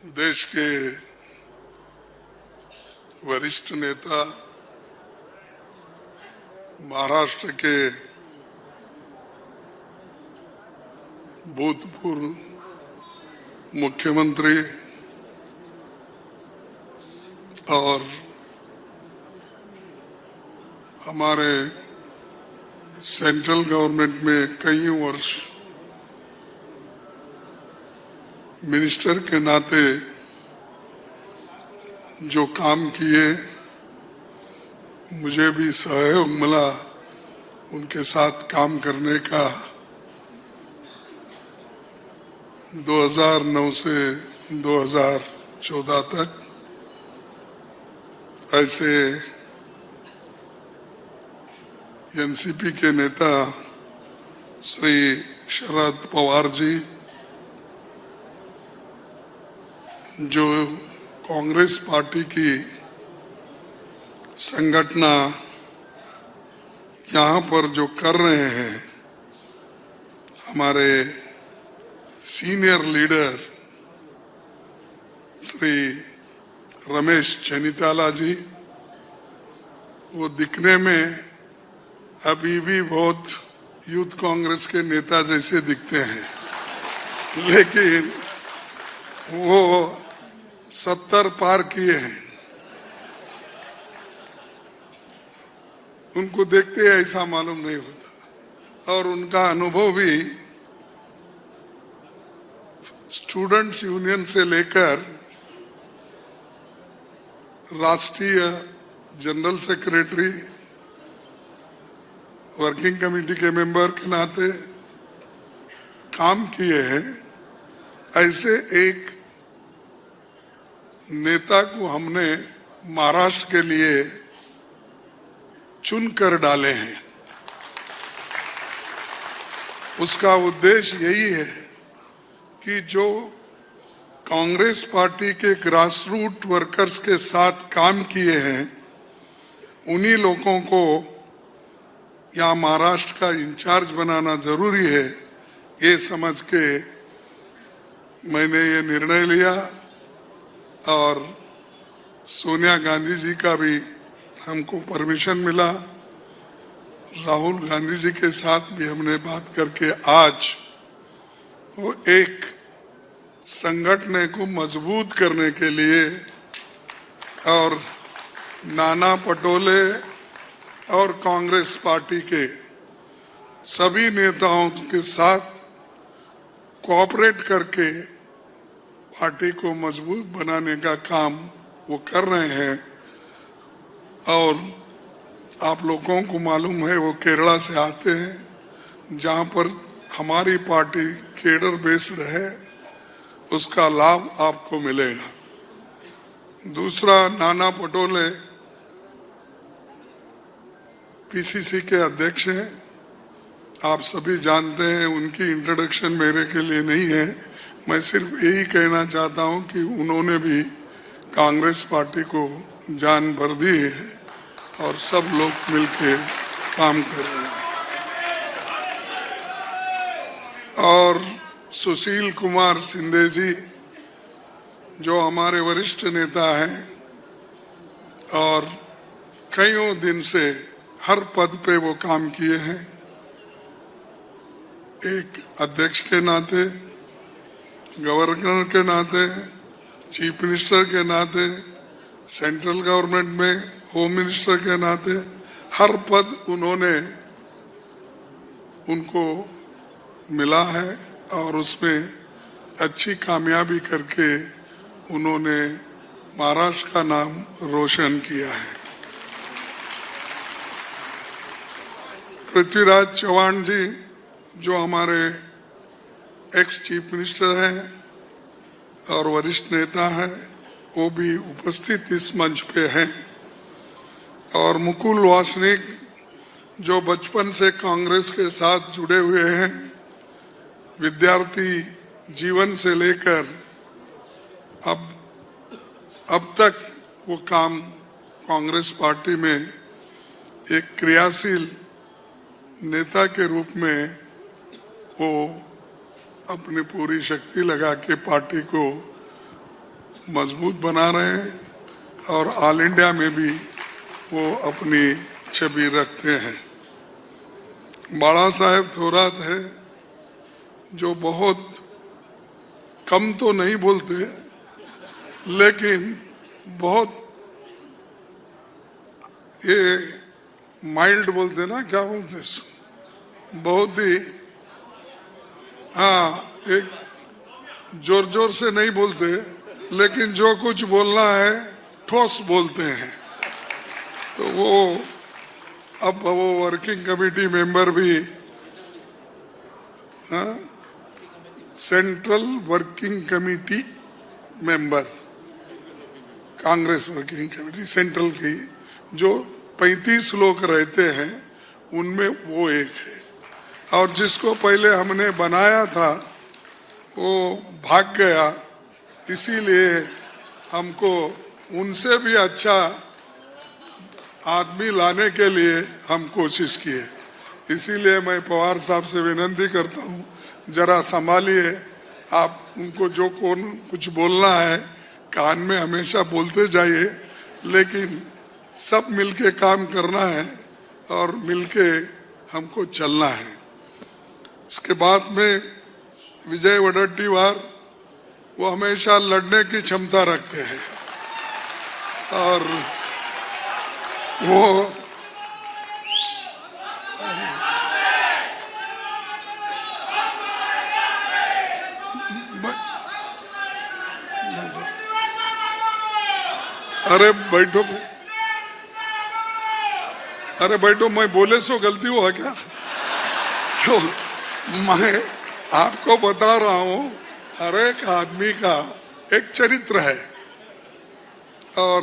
देश के वरिष्ठ नेता, महाराष्ट्र के भूतपूर्व मुख्यमंत्री और हमारे सेंट्रल गवर्नमेंट में कई वर्ष मिनिस्टर के नाते जो काम किए, मुझे भी सहयोग मिला उनके साथ काम करने का। 2009 से 2014 तक ऐसे एनसीपी के नेता श्री शरद पवार जी, जो कांग्रेस पार्टी की संगठना यहाँ पर जो कर रहे हैं, हमारे सीनियर लीडर श्री रमेश चेन्निताला जी, वो दिखने में अभी भी बहुत यूथ कांग्रेस के नेता जैसे दिखते हैं, लेकिन वो 70 पार किए हैं। उनको देखते ऐसा मालूम नहीं होता। और उनका अनुभव भी स्टूडेंट्स यूनियन से लेकर राष्ट्रीय जनरल सेक्रेटरी, वर्किंग कमेटी के मेंबर के नाते काम किए हैं। ऐसे एक नेता को हमने महाराष्ट्र के लिए चुनकर डाले हैं। उसका उद्देश्य यही है कि जो कांग्रेस पार्टी के ग्रास रूट वर्कर्स के साथ काम किए हैं, उन्हीं लोगों को यहाँ महाराष्ट्र का इंचार्ज बनाना जरूरी है। ये समझ के मैंने ये निर्णय लिया और सोनिया गांधी जी का भी हमको परमिशन मिला। राहुल गांधी जी के साथ भी हमने बात करके आज वो एक संगठन को मजबूत करने के लिए और नाना पटोले और कांग्रेस पार्टी के सभी नेताओं के साथ कोऑपरेट करके पार्टी को मजबूत बनाने का काम वो कर रहे हैं। और आप लोगों को मालूम है वो केरला से आते हैं, जहां पर हमारी पार्टी केडर बेस्ड है, उसका लाभ आपको मिलेगा। दूसरा, नाना पटोले पीसीसी के अध्यक्ष हैं, आप सभी जानते हैं। उनकी इंट्रोडक्शन मेरे के लिए नहीं है। मैं सिर्फ यही कहना चाहता हूं कि उन्होंने भी कांग्रेस पार्टी को जान भर दी है और सब लोग मिलके काम कर रहे हैं। और सुशील कुमार शिंदे जी, जो हमारे वरिष्ठ नेता हैं और कईयों दिन से हर पद पे वो काम किए हैं, एक अध्यक्ष के नाते, गवर्नर के नाते, चीफ मिनिस्टर के नाते, सेंट्रल गवर्नमेंट में होम मिनिस्टर के नाते, हर पद उन्होंने उनको मिला है और उसमें अच्छी कामयाबी करके उन्होंने महाराष्ट्र का नाम रोशन किया है। पृथ्वीराज चव्हाण जी, जो हमारे एक्स चीफ मिनिस्टर हैं और वरिष्ठ नेता हैं, वो भी उपस्थित इस मंच पे हैं। और मुकुल वासनिक, जो बचपन से कांग्रेस के साथ जुड़े हुए हैं, विद्यार्थी जीवन से लेकर अब तक वो काम कांग्रेस पार्टी में एक क्रियाशील नेता के रूप में वो अपनी पूरी शक्ति लगा के पार्टी को मजबूत बना रहे हैं और ऑल इंडिया में भी वो अपनी छवि रखते हैं। बाला साहेब थोरात है जो बहुत कम तो नहीं बोलते, लेकिन बहुत ये माइल्ड बोलते ना, क्या बोलते, बहुत ही, हाँ, एक जोर जोर से नहीं बोलते, लेकिन जो कुछ बोलना है ठोस बोलते हैं। तो अब वो वर्किंग कमेटी मेंबर भी, हाँ, central working committee member, Congress working committee central की जो 35 लोग रहते हैं उनमें वो एक है। और जिसको पहले हमने बनाया था वो भाग गया, इसीलिए हमको उनसे भी अच्छा आदमी लाने के लिए हम कोशिश किए। इसीलिए मैं पवार साहब से विनती करता हूँ, जरा संभालिए, आप उनको जो कुछ बोलना है कान में हमेशा बोलते जाइए, लेकिन सब मिलके काम करना है और मिलके हमको चलना है। इसके बाद में विजय वडेट्टीवार, वो हमेशा लड़ने की क्षमता रखते हैं और वो अरे बैठो, मैं बोले सो गलती हुआ क्या? तो मैं आपको बता रहा हूं, हर एक आदमी का एक चरित्र है और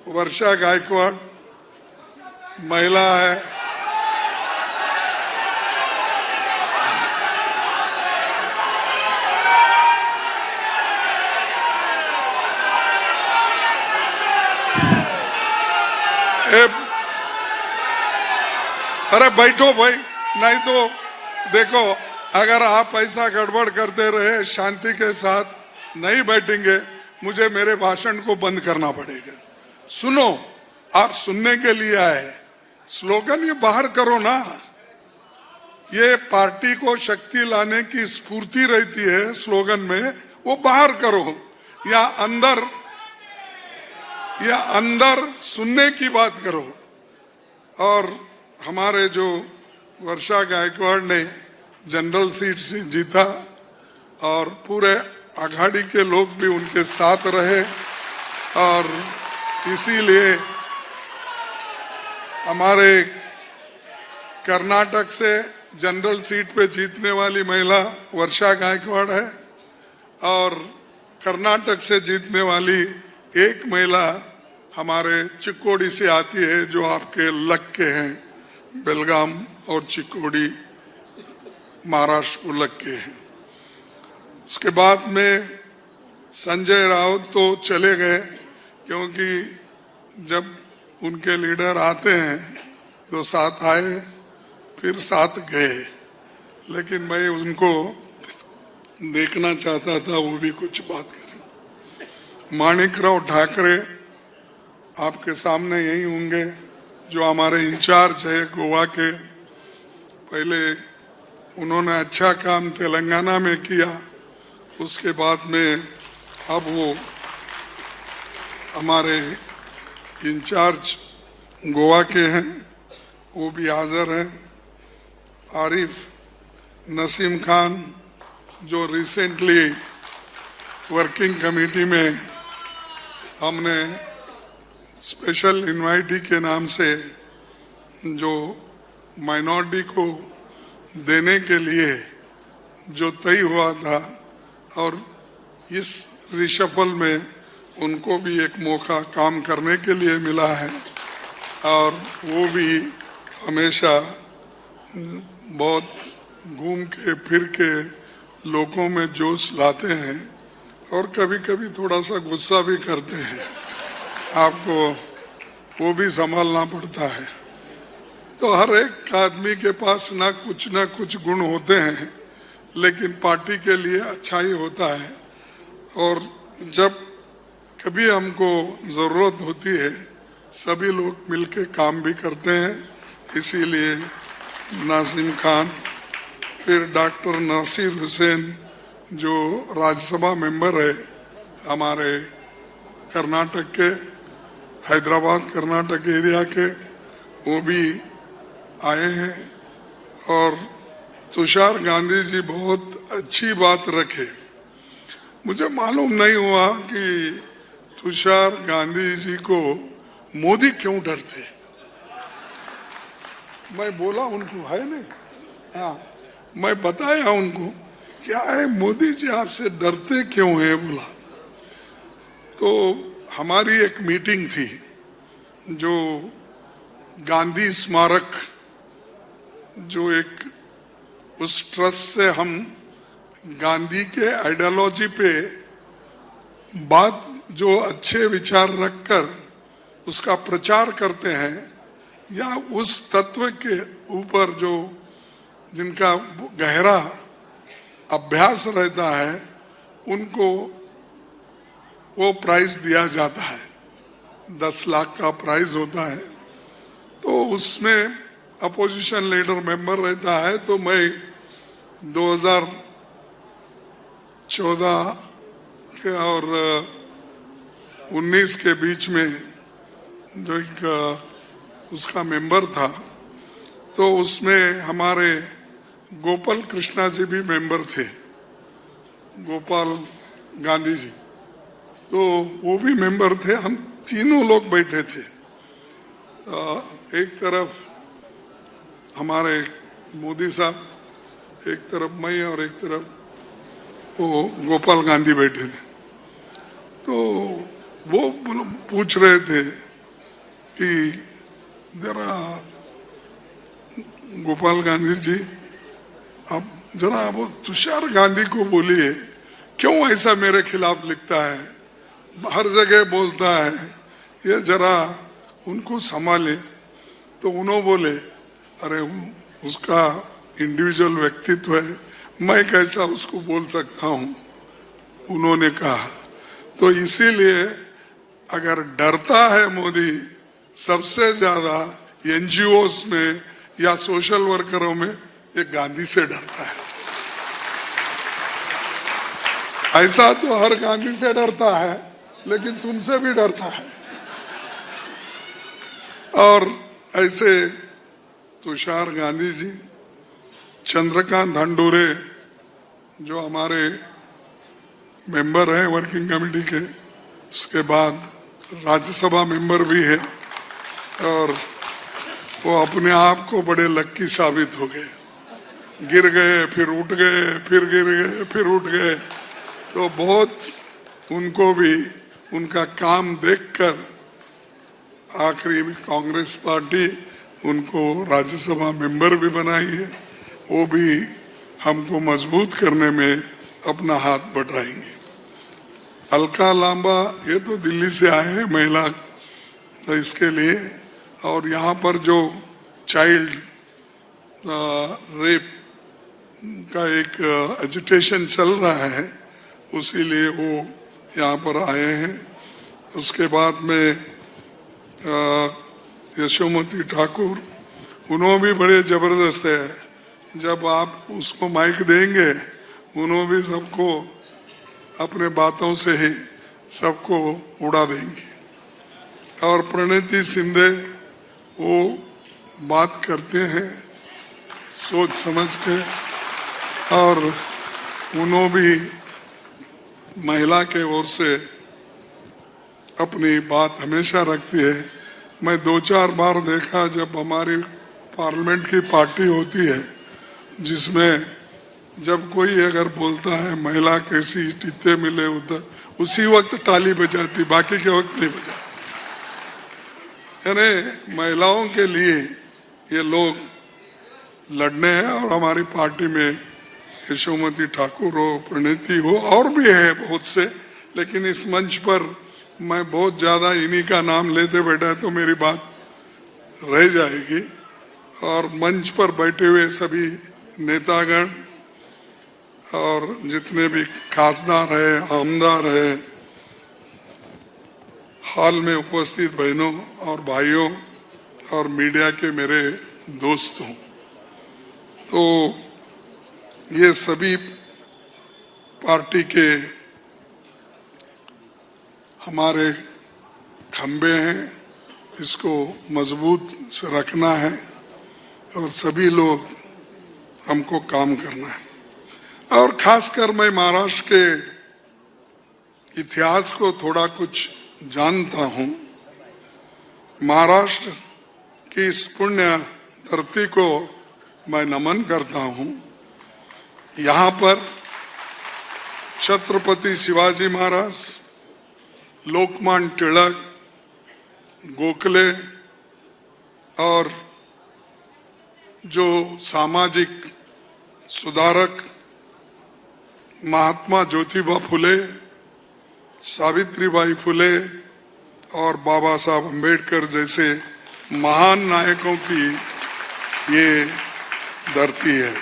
वर्षा गायकवाड़ महिला है, अरे बैठो भाई, नहीं तो देखो, अगर आप ऐसा गड़बड़ करते रहे, शांति के साथ नहीं बैठेंगे, मुझे मेरे भाषण को बंद करना पड़ेगा। सुनो, आप सुनने के लिए आए, स्लोगन ये बाहर करो ना। ये पार्टी को शक्ति लाने की स्फूर्ति रहती है स्लोगन में, वो बाहर करो, या अंदर सुनने की बात करो। और हमारे जो वर्षा गायकवाड़ ने जनरल सीट से जीता और पूरे आघाड़ी के लोग भी उनके साथ रहे, और इसीलिए हमारे कर्नाटक से जनरल सीट पे जीतने वाली महिला वर्षा गायकवाड़ है और कर्नाटक से जीतने वाली एक महिला हमारे चिक्कोडी से आती है, जो आपके लग के हैं, बेलगाम और चिक्कोडी महाराष्ट्र को लग के हैं। उसके बाद में संजय राउत तो चले गए, क्योंकि जब उनके लीडर आते हैं तो साथ आए फिर साथ गए, लेकिन मैं उनको देखना चाहता था, वो भी कुछ बात करें। माणिकराव ठाकरे आपके सामने यही होंगे, जो हमारे इंचार्ज है गोवा के। पहले उन्होंने अच्छा काम तेलंगाना में किया, उसके बाद में अब वो हमारे इंचार्ज गोवा के हैं, वो भी हाजिर हैं। आरिफ नसीम खान, जो रिसेंटली वर्किंग कमेटी में हमने स्पेशल इनवाइटी के नाम से जो माइनॉरिटी को देने के लिए जो तय हुआ था, और इस रिशफल में उनको भी एक मौका काम करने के लिए मिला है, और वो भी हमेशा बहुत घूम के फिर के लोगों में जोश लाते हैं और कभी कभी थोड़ा सा गुस्सा भी करते हैं, आपको वो भी संभालना पड़ता है। तो हर एक आदमी के पास ना कुछ गुण होते हैं, लेकिन पार्टी के लिए अच्छा ही होता है। और जब कभी हमको जरूरत होती है सभी लोग मिलके काम भी करते हैं। इसीलिए नासिम खान, फिर डॉक्टर नासिर हुसैन जो राज्यसभा मेंबर है हमारे कर्नाटक के, हैदराबाद कर्नाटक एरिया के, वो भी आए हैं। और तुषार गांधी जी बहुत अच्छी बात रखे। मुझे मालूम नहीं हुआ कि तुषार गांधी जी को मोदी क्यों डरते। मैं बोला उनको, है नहीं, हाँ, मैं बताया उनको क्या है मोदी जी आपसे डरते क्यों है बोला। तो हमारी एक मीटिंग थी जो गांधी स्मारक, जो एक उस ट्रस्ट से हम गांधी के आइडियोलॉजी पे बात, जो अच्छे विचार रखकर उसका प्रचार करते हैं, या उस तत्व के ऊपर जो जिनका गहरा अभ्यास रहता है उनको वो प्राइज दिया जाता है। 10 लाख का प्राइज होता है। तो उसमें अपोजिशन लीडर मेंबर रहता है। तो मैं 2014 के और 19 के बीच में जो एक उसका मेंबर था, तो उसमें हमारे गोपाल कृष्णा जी भी मेंबर थे, गोपाल गांधी जी, तो वो भी मेंबर थे। हम तीनों लोग बैठे थे। एक तरफ हमारे मोदी साहब, एक तरफ मैं और एक तरफ वो गोपाल गांधी बैठे थे। तो वो पूछ रहे थे कि जरा गोपाल गांधी जी आप जरा वो तुषार गांधी को बोलिए क्यों ऐसा मेरे खिलाफ लिखता है, हर जगह बोलता है, ये जरा उनको संभाले। तो उन्होंने बोले अरे उसका इंडिविजुअल व्यक्तित्व है, मैं कैसा उसको बोल सकता हूँ, उन्होंने कहा। तो इसीलिए अगर डरता है मोदी सबसे ज्यादा एनजीओस में या सोशल वर्करों में, ये गांधी से डरता है। ऐसा तो हर गांधी से डरता है, लेकिन तुमसे भी डरता है। और ऐसे तुषार गांधी जी, चंद्रकांत धांडोरे जो हमारे मेंबर हैं वर्किंग कमेटी के, उसके बाद राज्यसभा मेंबर भी है, और वो अपने आप को बड़े लक्की साबित हो गए। गिर गए, फिर उठ गए, फिर गिर गए, फिर उठ गए। तो बहुत उनको भी उनका काम देखकर आखिरी में कांग्रेस पार्टी उनको राज्यसभा मेंबर भी बनाई है। वो भी हमको मजबूत करने में अपना हाथ बटाएंगे। अलका लांबा ये तो दिल्ली से आए हैं महिला, तो इसके लिए, और यहाँ पर जो चाइल्ड रेप का एक एजिटेशन चल रहा है, उसी लिए वो यहाँ पर आए हैं। उसके बाद में यशोमती ठाकुर, उन्होंने भी बड़े जबरदस्त है। जब आप उसको माइक देंगे, उन्होंने भी सबको अपने बातों से ही सबको उड़ा देंगे। और प्रणति शिंदे, वो बात करते हैं सोच समझ के, और उन्होंने भी महिला के ओर से अपनी बात हमेशा रखती है। मैं 2-4 बार देखा जब हमारी पार्लियामेंट की पार्टी होती है, जिसमें जब कोई अगर बोलता है महिला कैसी टीते मिले उधर, उसी वक्त ताली बजाती, बाकी के वक्त नहीं बजाती। यानी महिलाओं के लिए ये लोग लड़ने हैं। और हमारी पार्टी में यशोमती ठाकुर हो, प्रणति हो, और भी है बहुत से, लेकिन इस मंच पर मैं बहुत ज्यादा इन्हीं का नाम लेते बैठा तो मेरी बात रह जाएगी। और मंच पर बैठे हुए सभी नेतागण और जितने भी खासदार है, आमदार है, हॉल में उपस्थित बहनों और भाइयों और मीडिया के मेरे दोस्तों, तो ये सभी पार्टी के हमारे खंबे हैं, इसको मजबूत से रखना है और सभी लोग हमको काम करना है। और खासकर मैं महाराष्ट्र के इतिहास को थोड़ा कुछ जानता हूं। महाराष्ट्र की इस पुण्य धरती को मैं नमन करता हूं। यहाँ पर छत्रपति शिवाजी महाराज, लोकमान्य तिलक, गोखले और जो सामाजिक सुधारक महात्मा ज्योतिबा फुले, सावित्रीबाई फुले और बाबा साहब अम्बेडकर जैसे महान नायकों की ये धरती है।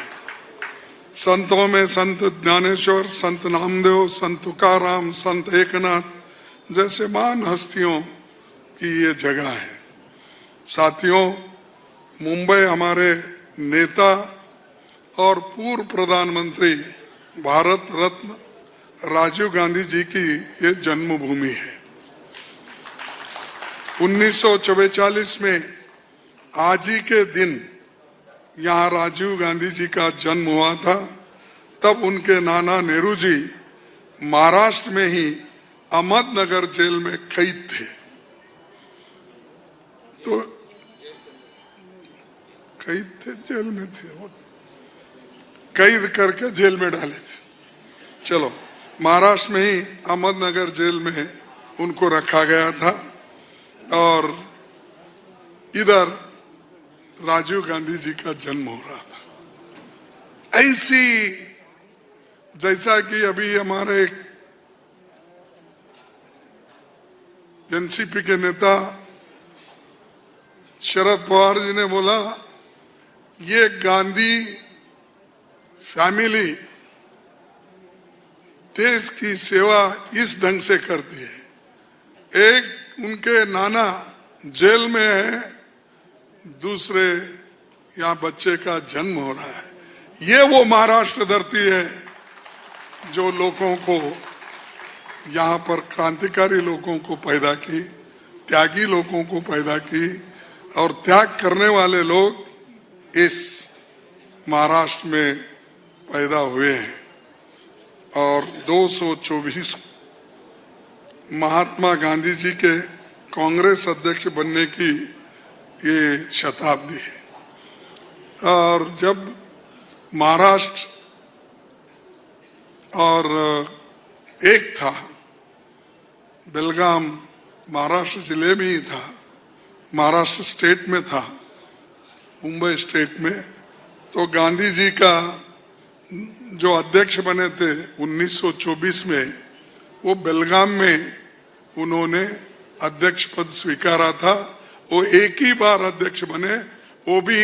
संतों में संत ज्ञानेश्वर, संत नामदेव, संत तुकाराम, संत एकनाथ जैसे महान हस्तियों की ये जगह है। साथियों, मुंबई हमारे नेता और पूर्व प्रधानमंत्री भारत रत्न राजीव गांधी जी की ये जन्मभूमि है। 1944 में आज ही के दिन यहाँ राजीव गांधी जी का जन्म हुआ था। तब उनके नाना नेहरू जी महाराष्ट्र में ही अहमदनगर जेल में कैद थे। तो कैद थे, जेल में थे, कैद करके जेल में डाले थे। चलो, महाराष्ट्र में ही अहमदनगर जेल में उनको रखा गया था और इधर राजीव गांधी जी का जन्म हो रहा था। ऐसी जैसा कि अभी हमारे एनसीपी के नेता शरद पवार जी ने बोला, ये गांधी फैमिली देश की सेवा इस ढंग से करती है। एक उनके नाना जेल में है, दूसरे यहाँ बच्चे का जन्म हो रहा है। ये वो महाराष्ट्र धरती है जो लोगों को, यहाँ पर क्रांतिकारी लोगों को पैदा की, त्यागी लोगों को पैदा की और त्याग करने वाले लोग इस महाराष्ट्र में पैदा हुए हैं। और 224 महात्मा गांधी जी के कांग्रेस अध्यक्ष बनने की ये शताब्दी है। और जब महाराष्ट्र और एक था, बेलगाम महाराष्ट्र जिले में ही था, महाराष्ट्र स्टेट में था, मुंबई स्टेट में, तो गांधी जी का जो अध्यक्ष बने थे 1924 में, वो बेलगाम में उन्होंने अध्यक्ष पद स्वीकारा था। वो एक ही बार अध्यक्ष बने, वो भी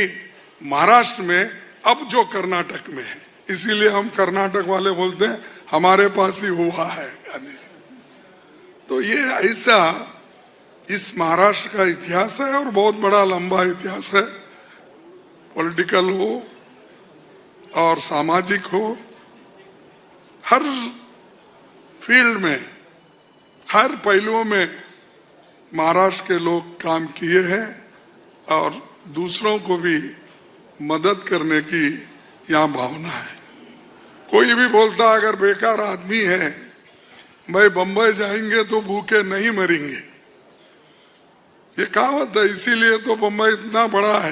महाराष्ट्र में, अब जो कर्नाटक में है। इसीलिए हम कर्नाटक वाले बोलते हैं हमारे पास ही हुआ है गांधी जी। तो ये ऐसा इस महाराष्ट्र का इतिहास है और बहुत बड़ा लंबा इतिहास है। पॉलिटिकल हो और सामाजिक हो, हर फील्ड में, हर पहलुओं में महाराष्ट्र के लोग काम किए हैं और दूसरों को भी मदद करने की यहाँ भावना है। कोई भी बोलता अगर बेकार आदमी है, भाई बंबई जाएंगे तो भूखे नहीं मरेंगे, ये कहावत है। इसीलिए तो बंबई इतना बड़ा है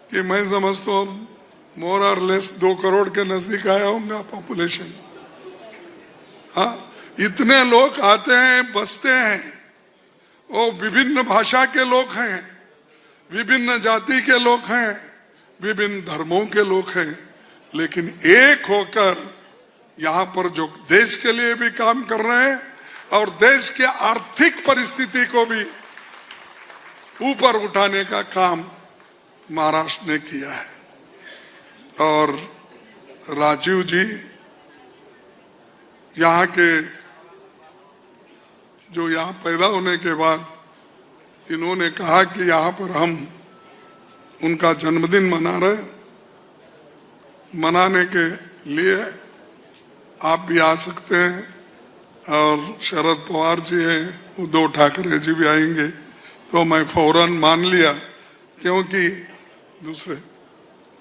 कि मैं समझता हूँ मोर और लेस 2 करोड़ के नजदीक आया होगा पॉपुलेशन। हाँ, इतने लोग आते हैं, बसते हैं, वो विभिन्न भाषा के लोग हैं, विभिन्न जाति के लोग हैं, विभिन्न धर्मों के लोग हैं, लेकिन एक होकर यहाँ पर जो देश के लिए भी काम कर रहे हैं और देश के आर्थिक परिस्थिति को भी ऊपर उठाने का काम महाराष्ट्र ने किया है। और राजीव जी यहाँ के जो यहाँ पैदा होने के बाद इन्होंने कहा कि यहाँ पर हम उनका जन्मदिन मना रहे, मनाने के लिए आप भी आ सकते हैं और शरद पवार जी हैं, उद्धव ठाकरे जी भी आएंगे। तो मैं फौरन मान लिया, क्योंकि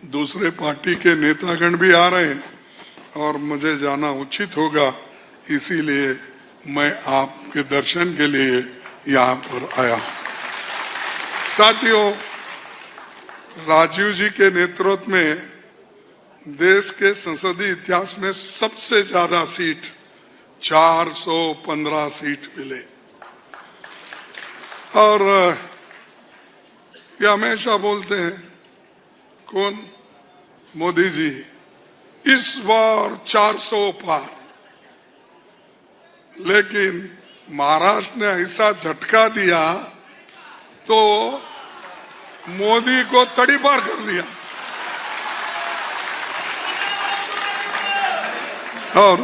दूसरे पार्टी के नेतागण भी आ रहे हैं और मुझे जाना उचित होगा, इसीलिए मैं आपके दर्शन के लिए यहाँ पर आया। साथियों, राजीव जी के नेतृत्व में देश के संसदीय इतिहास में सबसे ज्यादा सीट 415 सीट मिले। और ये हमेशा बोलते हैं, कौन? मोदी जी, इस बार 400 पार। लेकिन महाराष्ट्र ने ऐसा झटका दिया तो मोदी को तड़ी पार कर दिया। और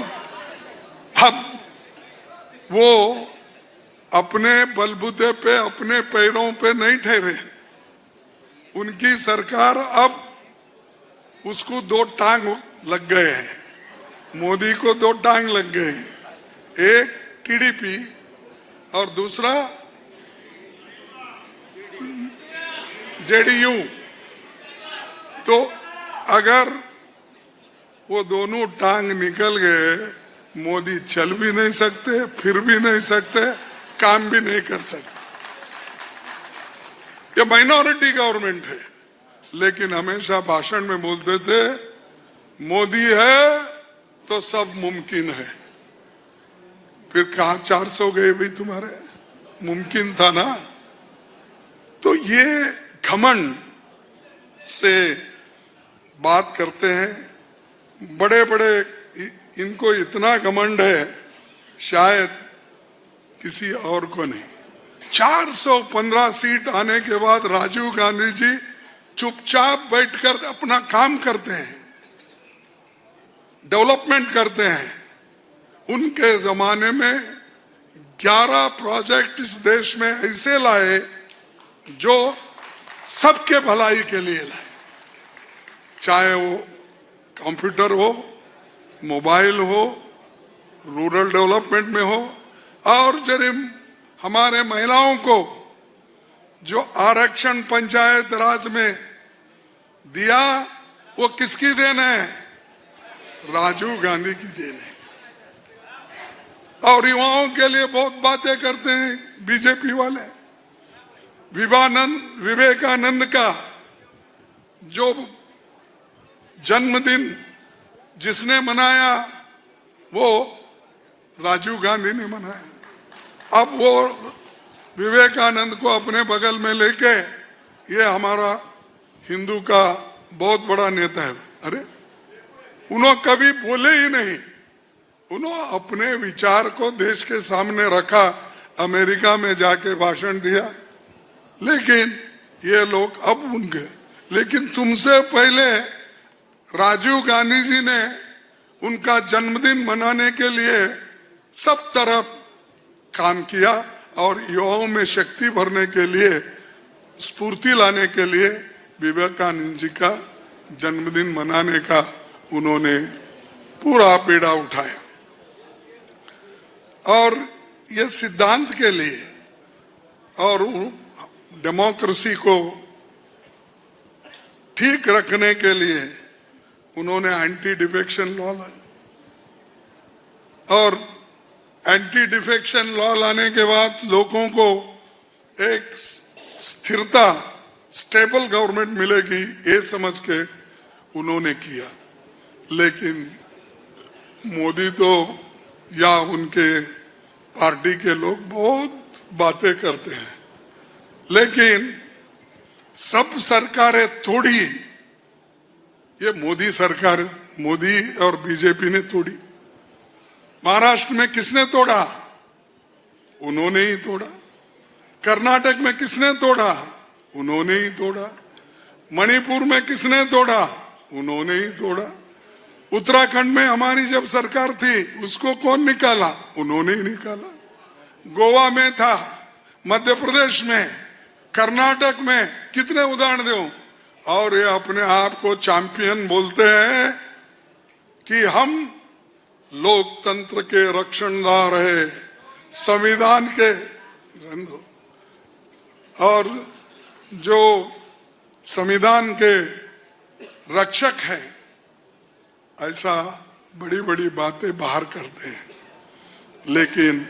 अब वो अपने बलबूते पे, अपने पैरों पे नहीं ठहरे। उनकी सरकार अब उसको 2 टांग लग गए हैं, मोदी को 2 टांग लग गए, एक टीडीपी और दूसरा जेडीयू। तो अगर वो दोनों टांग निकल गए, मोदी चल भी नहीं सकते, फिर भी नहीं सकते, काम भी नहीं कर सकते। ये माइनॉरिटी गवर्नमेंट है, लेकिन हमेशा भाषण में बोलते थे मोदी है तो सब मुमकिन है। फिर कहा 400 गए भाई तुम्हारे? मुमकिन था ना। तो ये घमंड से बात करते हैं, बड़े बड़े, इनको इतना घमंड है शायद किसी और को नहीं। 415 सीट आने के बाद राजीव गांधी जी चुपचाप बैठकर अपना काम करते हैं, डेवलपमेंट करते हैं। उनके जमाने में 11 प्रोजेक्ट इस देश में ऐसे लाए जो सबके भलाई के लिए लाए, चाहे वो कंप्यूटर हो, मोबाइल हो, रूरल डेवलपमेंट में हो, और जरे हमारे महिलाओं को जो आरक्षण पंचायत राज में दिया, वो किसकी देन है? राजीव गांधी की देन है। और युवाओं के लिए बहुत बातें करते हैं बीजेपी वाले। विवेकानंद का जो जन्मदिन जिसने मनाया, वो राजीव गांधी ने मनाया। अब वो विवेकानंद को अपने बगल में लेके, ये हमारा हिंदू का बहुत बड़ा नेता है। अरे, उन्होंने कभी बोले ही नहीं, उन्होंने अपने विचार को देश के सामने रखा, अमेरिका में जाके भाषण दिया। लेकिन ये लोग अब उनके, लेकिन तुमसे पहले राजीव गांधी जी ने उनका जन्मदिन मनाने के लिए सब तरफ काम किया और युवाओं में शक्ति भरने के लिए, स्फूर्ति लाने के लिए विवेकानंद जी का जन्मदिन मनाने का उन्होंने पूरा बीड़ा उठाया। और ये सिद्धांत के लिए और डेमोक्रेसी को ठीक रखने के लिए उन्होंने एंटी डिफेक्शन लॉ लाया। और एंटी डिफेक्शन लॉ लाने के बाद लोगों को एक स्थिरता, स्टेबल गवर्नमेंट मिलेगी, ये समझ के उन्होंने किया। लेकिन मोदी तो या उनके पार्टी के लोग बहुत बातें करते हैं, लेकिन सब सरकारें तोड़ी, ये मोदी सरकार, मोदी और बीजेपी ने तोड़ी। महाराष्ट्र में किसने तोड़ा? उन्होंने ही तोड़ा। कर्नाटक में किसने तोड़ा? उन्होंने ही तोड़ा। मणिपुर में किसने तोड़ा? उन्होंने ही तोड़ा। उत्तराखंड में हमारी जब सरकार थी, उसको कौन निकाला? उन्होंने ही निकाला। गोवा में था, मध्य प्रदेश में, कर्नाटक में, कितने उदाहरण दूं। और ये अपने आप को चैंपियन बोलते हैं कि हम लोकतंत्र के रक्षणदार है, संविधान के, और जो संविधान के रक्षक है, ऐसा बड़ी बड़ी बातें बाहर करते हैं। लेकिन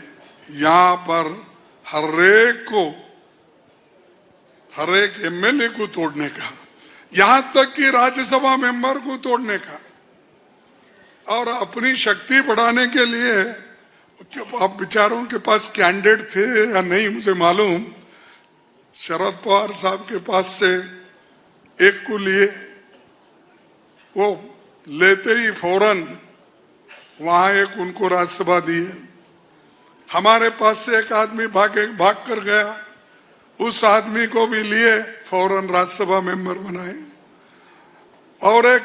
यहाँ पर हर एक एमएलए को तोड़ने का, यहां तक कि राज्यसभा मेंबर को तोड़ने का, और अपनी शक्ति बढ़ाने के लिए, आप विचारों के पास कैंडिडेट थे या नहीं मुझे मालूम, शरद पवार साहब के पास से एक को लिए, वो लेते ही फौरन वहां एक उनको राज्यसभा दिए। हमारे पास से एक आदमी भाग कर गया, उस आदमी को भी लिए फौरन राज्यसभा मेंबर बनाए। और एक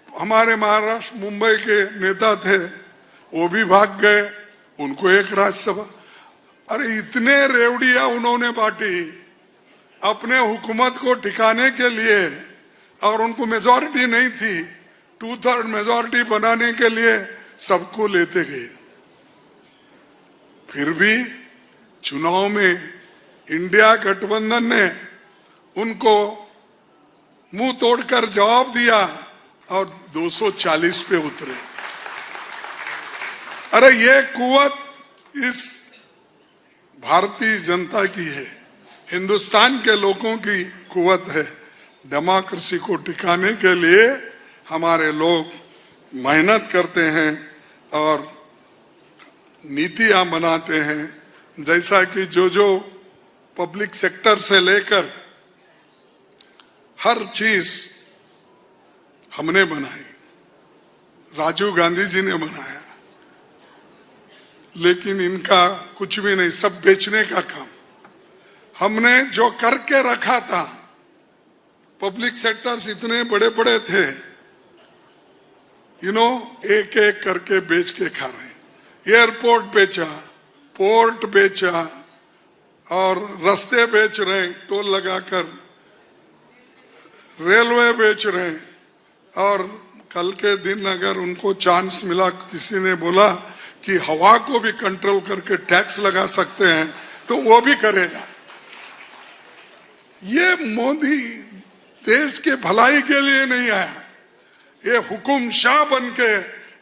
हमारे महाराष्ट्र मुंबई के नेता थे, वो भी भाग गए, उनको एक राज्यसभा। अरे इतने रेवड़ियां उन्होंने बांटी अपने हुकूमत को टिकाने के लिए, और उनको मेजॉरिटी नहीं थी, 2/3 मेजॉरिटी बनाने के लिए सबको लेते गए। फिर भी चुनाव में इंडिया गठबंधन ने उनको मुंह तोड़कर जवाब दिया और 240 पे उतरे। अरे ये कुवत इस भारतीय जनता की है, हिंदुस्तान के लोगों की कुवत है। डेमोक्रेसी को टिकाने के लिए हमारे लोग मेहनत करते हैं और नीतियां बनाते हैं। जैसा कि जो पब्लिक सेक्टर से लेकर हर चीज हमने बनाई, राजीव गांधी जी ने बनाया, लेकिन इनका कुछ भी नहीं, सब बेचने का काम। हमने जो करके रखा था, पब्लिक सेक्टर्स इतने बड़े बड़े थे, एक एक करके बेच के खा रहे हैं। एयरपोर्ट बेचा, पोर्ट बेचा, और रास्ते बेच रहे टोल लगाकर, रेलवे बेच रहे। और कल के दिन अगर उनको चांस मिला, किसी ने बोला कि हवा को भी कंट्रोल करके टैक्स लगा सकते हैं, तो वो भी करेगा। ये मोदी देश के भलाई के लिए नहीं आया, ये हुकुम शाह बन के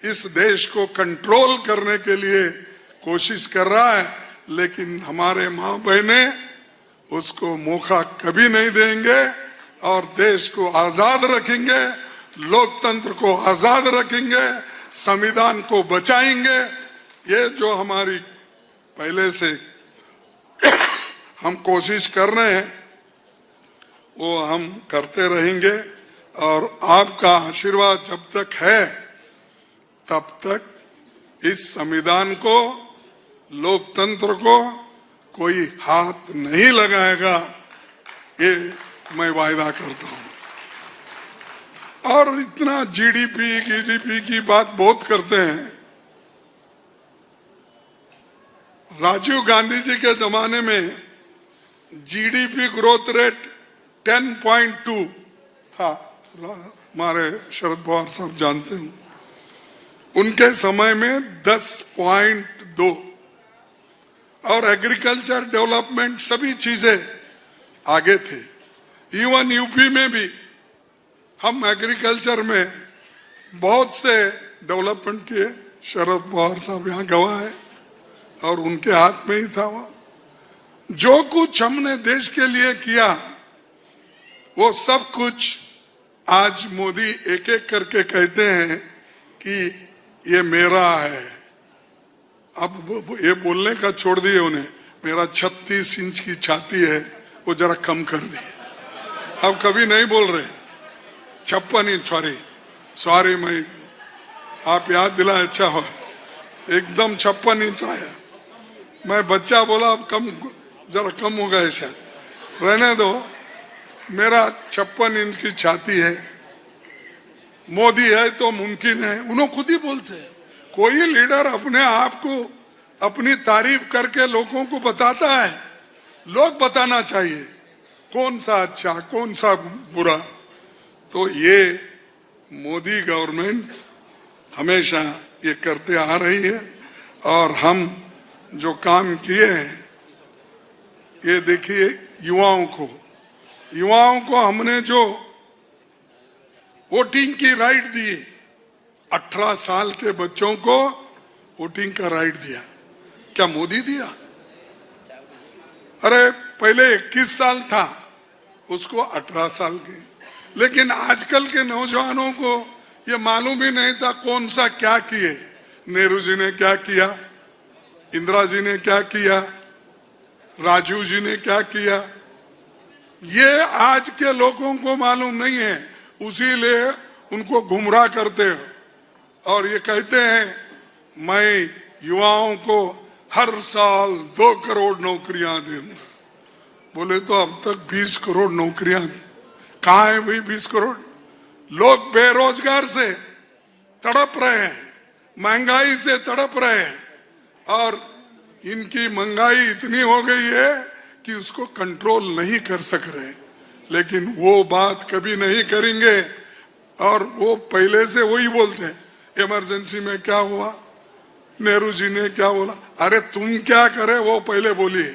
इस देश को कंट्रोल करने के लिए कोशिश कर रहा है। लेकिन हमारे माँ बहने उसको मौका कभी नहीं देंगे और देश को आजाद रखेंगे, लोकतंत्र को आजाद रखेंगे, संविधान को बचाएंगे। ये जो हमारी पहले से हम कोशिश कर रहे हैं वो हम करते रहेंगे। और आपका आशीर्वाद जब तक है तब तक इस संविधान को, लोकतंत्र को कोई हाथ नहीं लगाएगा, ये मैं वायदा करता हूं। और इतना जीडीपी की बात बहुत करते हैं। राजीव गांधी जी के जमाने में जीडीपी ग्रोथ रेट 10.2 था, हमारे शरद पवार साहब जानते हैं। उनके समय में 10.2, और एग्रीकल्चर डेवलपमेंट सभी चीजें आगे थे। इवन यूपी में भी हम एग्रीकल्चर में बहुत से डेवलपमेंट किए। शरद पवार साहब यहाँ गवाह है और उनके हाथ में ही था वह। जो कुछ हमने देश के लिए किया वो सब कुछ आज मोदी एक एक करके कहते हैं कि ये मेरा है। अब ये बोलने का छोड़ दिए उन्हें, मेरा 36 इंच की छाती है वो जरा कम कर दिए, अब कभी नहीं बोल रहे 56 इंच। सॉरी मैं आप याद दिलाए, अच्छा हो, एकदम 56 इंच आया। मैं बच्चा बोला अब कम, जरा कम हो गया शायद, रहने दो। मेरा 56 इंच की छाती है। मोदी है तो मुमकिन है, उन्होंने खुद ही बोलते हैं। कोई लीडर अपने आप को अपनी तारीफ करके लोगों को बताता है। लोग बताना चाहिए कौन सा अच्छा कौन सा बुरा। तो ये मोदी गवर्नमेंट हमेशा ये करते आ रही है। और हम जो काम किए हैं, ये देखिए युवाओं को हमने जो वोटिंग की राइट दी, 18 साल के बच्चों को वोटिंग का राइट दिया। क्या मोदी दिया? अरे पहले 21 साल था, उसको 18 साल के। लेकिन आजकल के नौजवानों को ये मालूम ही नहीं था कौन सा क्या किए। नेहरू जी ने क्या किया, इंदिरा जी ने क्या किया, राजीव जी ने क्या किया, ये आज के लोगों को मालूम नहीं है। उसीलिए उनको गुमराह करते हो और ये कहते हैं मैं युवाओं को हर साल 2 करोड़ नौकरियां दूंगा। बोले तो अब तक 20 करोड़ नौकरियां कहाँ है भाई? 20 करोड़ लोग बेरोजगार से तड़प रहे हैं, महंगाई से तड़प रहे हैं और इनकी महंगाई इतनी हो गई है कि उसको कंट्रोल नहीं कर सक रहे। लेकिन वो बात कभी नहीं करेंगे और वो पहले से वही बोलते हैं। इमरजेंसी में क्या हुआ, नेहरू जी ने क्या बोला, अरे तुम क्या करे वो पहले बोलिए।